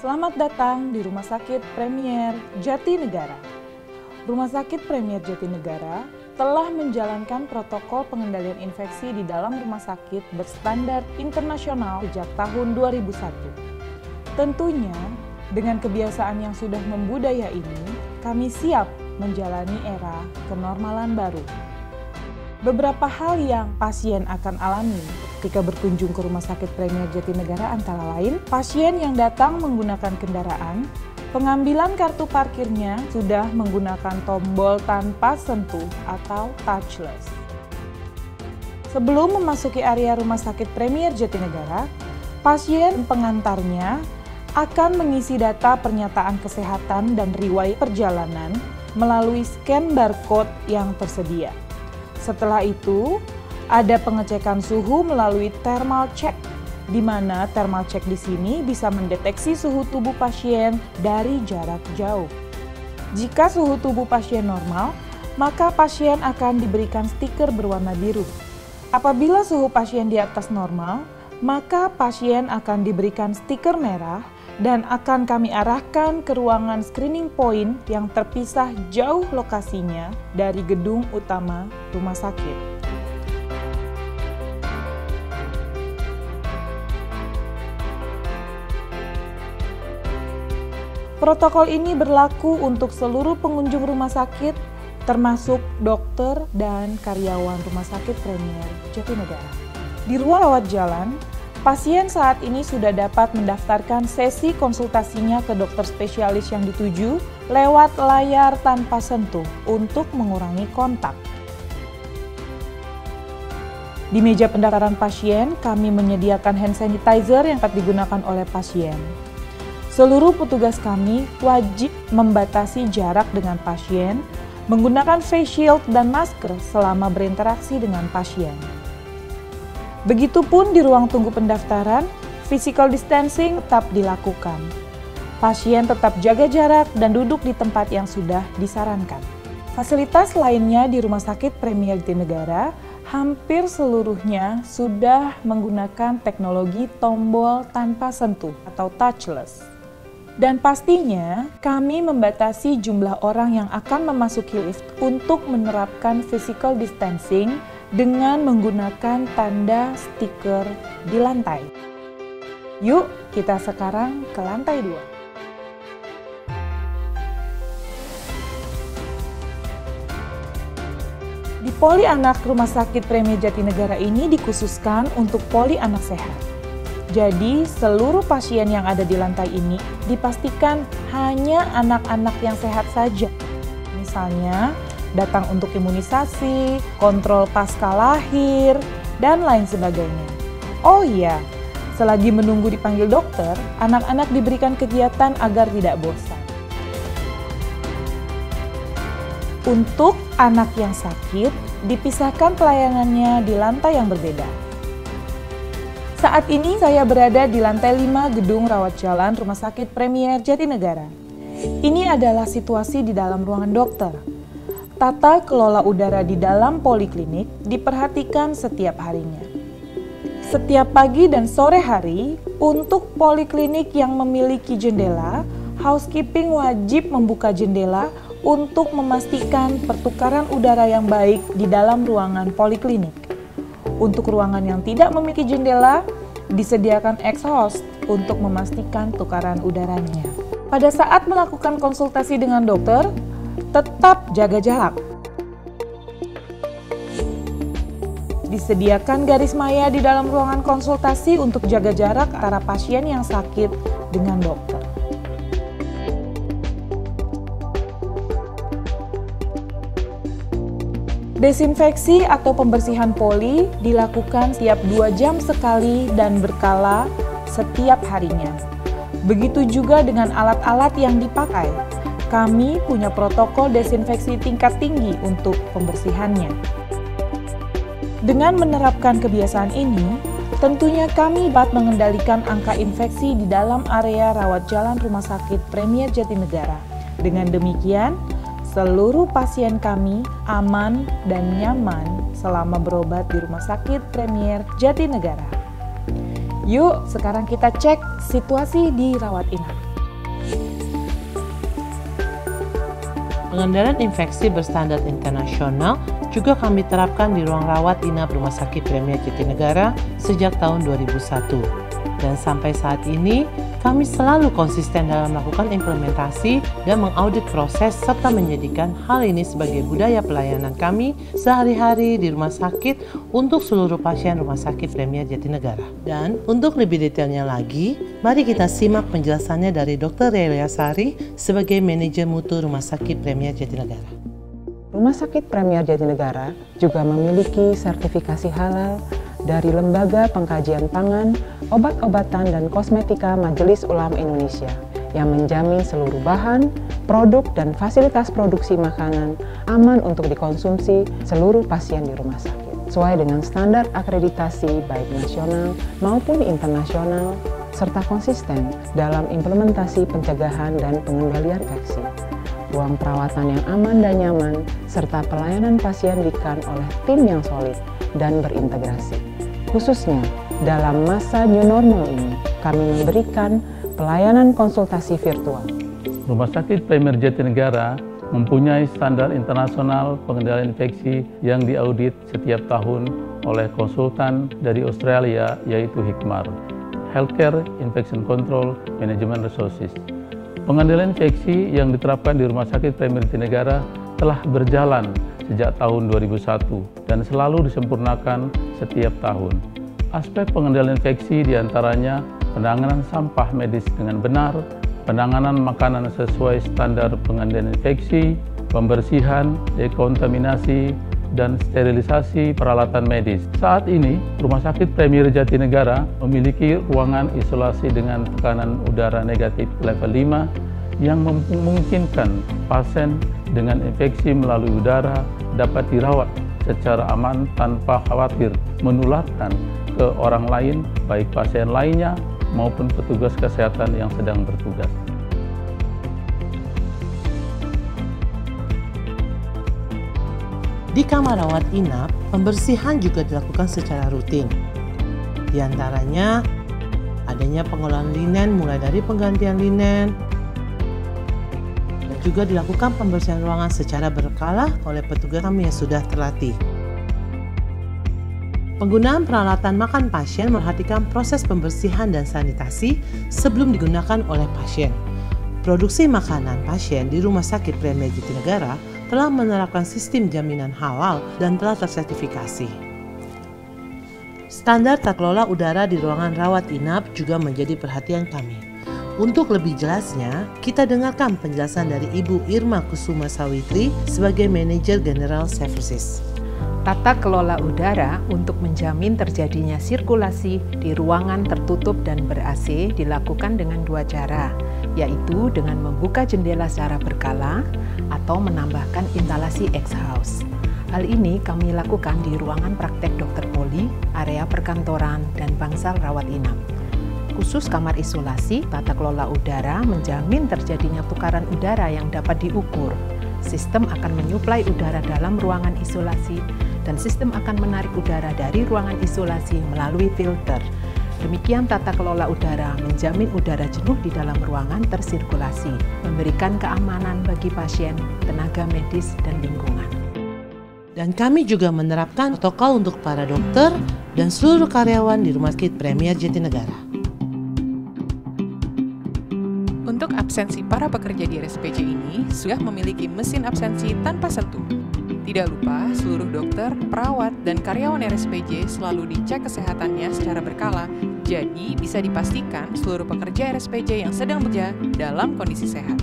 Selamat datang di Rumah Sakit Premier Jatinegara. Rumah Sakit Premier Jatinegara telah menjalankan protokol pengendalian infeksi di dalam rumah sakit berstandar internasional sejak tahun 2001. Tentunya, dengan kebiasaan yang sudah membudaya ini, kami siap menjalani era kenormalan baru. Beberapa hal yang pasien akan alami ketika berkunjung ke Rumah Sakit Premier Jatinegara antara lain, pasien yang datang menggunakan kendaraan, pengambilan kartu parkirnya sudah menggunakan tombol tanpa sentuh atau touchless. Sebelum memasuki area Rumah Sakit Premier Jatinegara, pasien pengantarnya akan mengisi data pernyataan kesehatan dan riwayat perjalanan melalui scan barcode yang tersedia. Setelah itu, ada pengecekan suhu melalui thermal check, di mana thermal check di sini bisa mendeteksi suhu tubuh pasien dari jarak jauh. Jika suhu tubuh pasien normal, maka pasien akan diberikan stiker berwarna biru. Apabila suhu pasien di atas normal, maka pasien akan diberikan stiker merah dan akan kami arahkan ke ruangan screening point yang terpisah jauh lokasinya dari gedung utama rumah sakit. Protokol ini berlaku untuk seluruh pengunjung rumah sakit, termasuk dokter dan karyawan Rumah Sakit Premier Jatinegara. Di ruang rawat jalan, pasien saat ini sudah dapat mendaftarkan sesi konsultasinya ke dokter spesialis yang dituju lewat layar tanpa sentuh untuk mengurangi kontak. Di meja pendaftaran pasien, kami menyediakan hand sanitizer yang dapat digunakan oleh pasien. Seluruh petugas kami wajib membatasi jarak dengan pasien, menggunakan face shield dan masker selama berinteraksi dengan pasien. Begitupun di ruang tunggu pendaftaran, physical distancing tetap dilakukan. Pasien tetap jaga jarak dan duduk di tempat yang sudah disarankan. Fasilitas lainnya di Rumah Sakit Premier Jatinegara hampir seluruhnya sudah menggunakan teknologi tombol tanpa sentuh atau touchless. Dan pastinya kami membatasi jumlah orang yang akan memasuki lift untuk menerapkan physical distancing dengan menggunakan tanda stiker di lantai. Yuk, kita sekarang ke lantai 2. Di Poli Anak Rumah Sakit Premier Jatinegara ini dikhususkan untuk poli anak sehat. Jadi, seluruh pasien yang ada di lantai ini dipastikan hanya anak-anak yang sehat saja. Misalnya, datang untuk imunisasi, kontrol pasca lahir, dan lain sebagainya. Oh iya, selagi menunggu dipanggil dokter, anak-anak diberikan kegiatan agar tidak bosan. Untuk anak yang sakit, dipisahkan pelayanannya di lantai yang berbeda. Saat ini saya berada di lantai 5 gedung rawat jalan Rumah Sakit Premier Jatinegara. Ini adalah situasi di dalam ruangan dokter. Tata kelola udara di dalam poliklinik diperhatikan setiap harinya. Setiap pagi dan sore hari, untuk poliklinik yang memiliki jendela, housekeeping wajib membuka jendela untuk memastikan pertukaran udara yang baik di dalam ruangan poliklinik. Untuk ruangan yang tidak memiliki jendela, disediakan exhaust untuk memastikan tukaran udaranya. Pada saat melakukan konsultasi dengan dokter, tetap jaga jarak. Disediakan garis maya di dalam ruangan konsultasi untuk jaga jarak antara pasien yang sakit dengan dokter. Desinfeksi atau pembersihan poli dilakukan setiap 2 jam sekali dan berkala setiap harinya. Begitu juga dengan alat-alat yang dipakai. Kami punya protokol desinfeksi tingkat tinggi untuk pembersihannya. Dengan menerapkan kebiasaan ini, tentunya kami dapat mengendalikan angka infeksi di dalam area rawat jalan Rumah Sakit Premier Jatinegara. Dengan demikian, seluruh pasien kami aman dan nyaman selama berobat di Rumah Sakit Premier Jatinegara. Yuk, sekarang kita cek situasi di rawat inap. Pengendalian infeksi berstandar internasional juga kami terapkan di ruang rawat inap Rumah Sakit Premier Jatinegara sejak tahun 2001. Dan sampai saat ini, kami selalu konsisten dalam melakukan implementasi dan mengaudit proses serta menjadikan hal ini sebagai budaya pelayanan kami sehari-hari di rumah sakit untuk seluruh pasien Rumah Sakit Premier Jatinegara. Dan untuk lebih detailnya lagi, mari kita simak penjelasannya dari Dr. Relia Sari sebagai Manajer Mutu Rumah Sakit Premier Jatinegara. Rumah Sakit Premier Jatinegara juga memiliki sertifikasi halal dari Lembaga Pengkajian Pangan, Obat-obatan dan Kosmetika Majelis Ulama Indonesia yang menjamin seluruh bahan, produk, dan fasilitas produksi makanan aman untuk dikonsumsi seluruh pasien di rumah sakit, sesuai dengan standar akreditasi baik nasional maupun internasional, serta konsisten dalam implementasi pencegahan dan pengendalian infeksi. Ruang perawatan yang aman dan nyaman, serta pelayanan pasien diberikan oleh tim yang solid dan berintegrasi. Khususnya dalam masa new normal ini, kami memberikan pelayanan konsultasi virtual. Rumah Sakit Premier Jatinegara mempunyai standar internasional pengendalian infeksi yang diaudit setiap tahun oleh konsultan dari Australia, yaitu HICMAR, Healthcare Infection Control Management Resources. Pengendalian infeksi yang diterapkan di Rumah Sakit Premier Jatinegara telah berjalan sejak tahun 2001 dan selalu disempurnakan setiap tahun. Aspek pengendalian infeksi diantaranya penanganan sampah medis dengan benar, penanganan makanan sesuai standar pengendalian infeksi, pembersihan, dekontaminasi, dan sterilisasi peralatan medis. Saat ini, Rumah Sakit Premier Jatinegara memiliki ruangan isolasi dengan tekanan udara negatif level 5 yang memungkinkan pasien dengan infeksi melalui udara dapat dirawat secara aman tanpa khawatir menularkan ke orang lain, baik pasien lainnya maupun petugas kesehatan yang sedang bertugas. Di kamar rawat inap, pembersihan juga dilakukan secara rutin. Di antaranya, adanya pengolahan linen mulai dari penggantian linen, dan juga dilakukan pembersihan ruangan secara berkala oleh petugas kami yang sudah terlatih. Penggunaan peralatan makan pasien memperhatikan proses pembersihan dan sanitasi sebelum digunakan oleh pasien. Produksi makanan pasien di Rumah Sakit Premier Jatinegara telah menerapkan sistem jaminan halal dan telah tersertifikasi. Standar tata kelola udara di ruangan rawat inap juga menjadi perhatian kami. Untuk lebih jelasnya, kita dengarkan penjelasan dari Ibu Irma Kusuma Sawitri sebagai Manajer General Services. Tata kelola udara untuk menjamin terjadinya sirkulasi di ruangan tertutup dan ber-AC dilakukan dengan dua cara, yaitu dengan membuka jendela secara berkala atau menambahkan instalasi exhaust. Hal ini kami lakukan di ruangan praktek dokter poli, area perkantoran, dan bangsal rawat inap. Khusus kamar isolasi, tata kelola udara menjamin terjadinya tukaran udara yang dapat diukur. Sistem akan menyuplai udara dalam ruangan isolasi dan sistem akan menarik udara dari ruangan isolasi melalui filter. Demikian tata kelola udara menjamin udara jenuh di dalam ruangan tersirkulasi, memberikan keamanan bagi pasien, tenaga medis, dan lingkungan. Dan kami juga menerapkan protokol untuk para dokter dan seluruh karyawan di Rumah Sakit Premier Jatinegara. Untuk absensi para pekerja di RSPJ ini sudah memiliki mesin absensi tanpa sentuh. Tidak lupa, seluruh dokter, perawat, dan karyawan RSPJ selalu dicek kesehatannya secara berkala, jadi bisa dipastikan seluruh pekerja RSPJ yang sedang bekerja dalam kondisi sehat.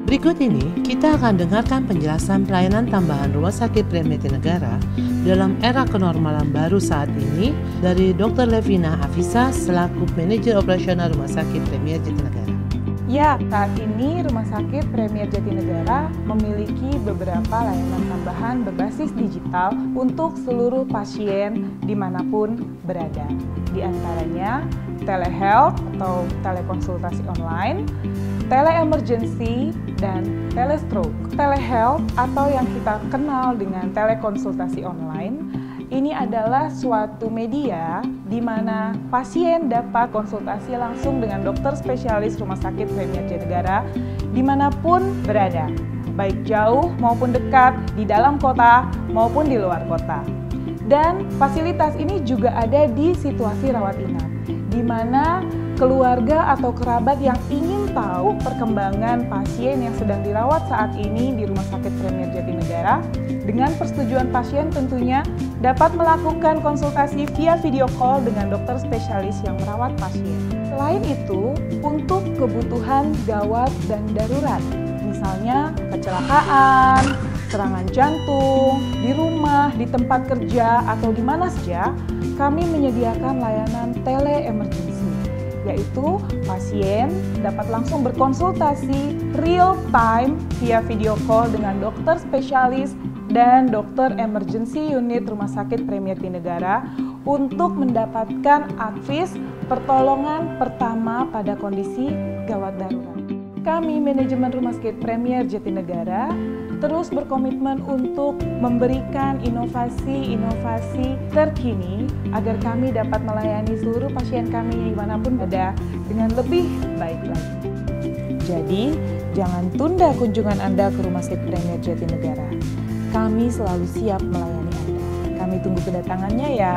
Berikut ini, kita akan dengarkan penjelasan pelayanan tambahan Rumah Sakit Premier Jatinegara dalam era kenormalan baru saat ini dari Dr. Levina Afisa selaku Manajer Operasional Rumah Sakit Premier Jatinegara. Ya, saat ini Rumah Sakit Premier Jatinegara memiliki beberapa layanan tambahan berbasis digital untuk seluruh pasien dimanapun berada. Di antaranya telehealth atau telekonsultasi online, tele-emergency, dan telestroke. Telehealth atau yang kita kenal dengan telekonsultasi online, ini adalah suatu media di mana pasien dapat konsultasi langsung dengan dokter spesialis Rumah Sakit Premier Jatinegara dimanapun berada. baik jauh maupun dekat, di dalam kota maupun di luar kota. Dan fasilitas ini juga ada di situasi rawat inap, di mana keluarga atau kerabat yang ingin tahu perkembangan pasien yang sedang dirawat saat ini di Rumah Sakit Premier Jatinegara, dengan persetujuan pasien tentunya dapat melakukan konsultasi via video call dengan dokter spesialis yang merawat pasien. Selain itu, untuk kebutuhan gawat dan darurat, misalnya kecelakaan, serangan jantung, di rumah, di tempat kerja, atau di mana saja, kami menyediakan layanan tele-emergency, yaitu pasien dapat langsung berkonsultasi real time via video call dengan dokter spesialis dan dokter emergency unit Rumah Sakit Premier Jatinegara untuk mendapatkan advis pertolongan pertama pada kondisi gawat darurat. Kami manajemen Rumah Sakit Premier Jatinegara terus berkomitmen untuk memberikan inovasi-inovasi terkini agar kami dapat melayani seluruh pasien kami dimanapun berada dengan lebih baik lagi. Jadi, jangan tunda kunjungan Anda ke Rumah Sakit Premier Jatinegara. Kami selalu siap melayani Anda. Kami tunggu kedatangannya ya.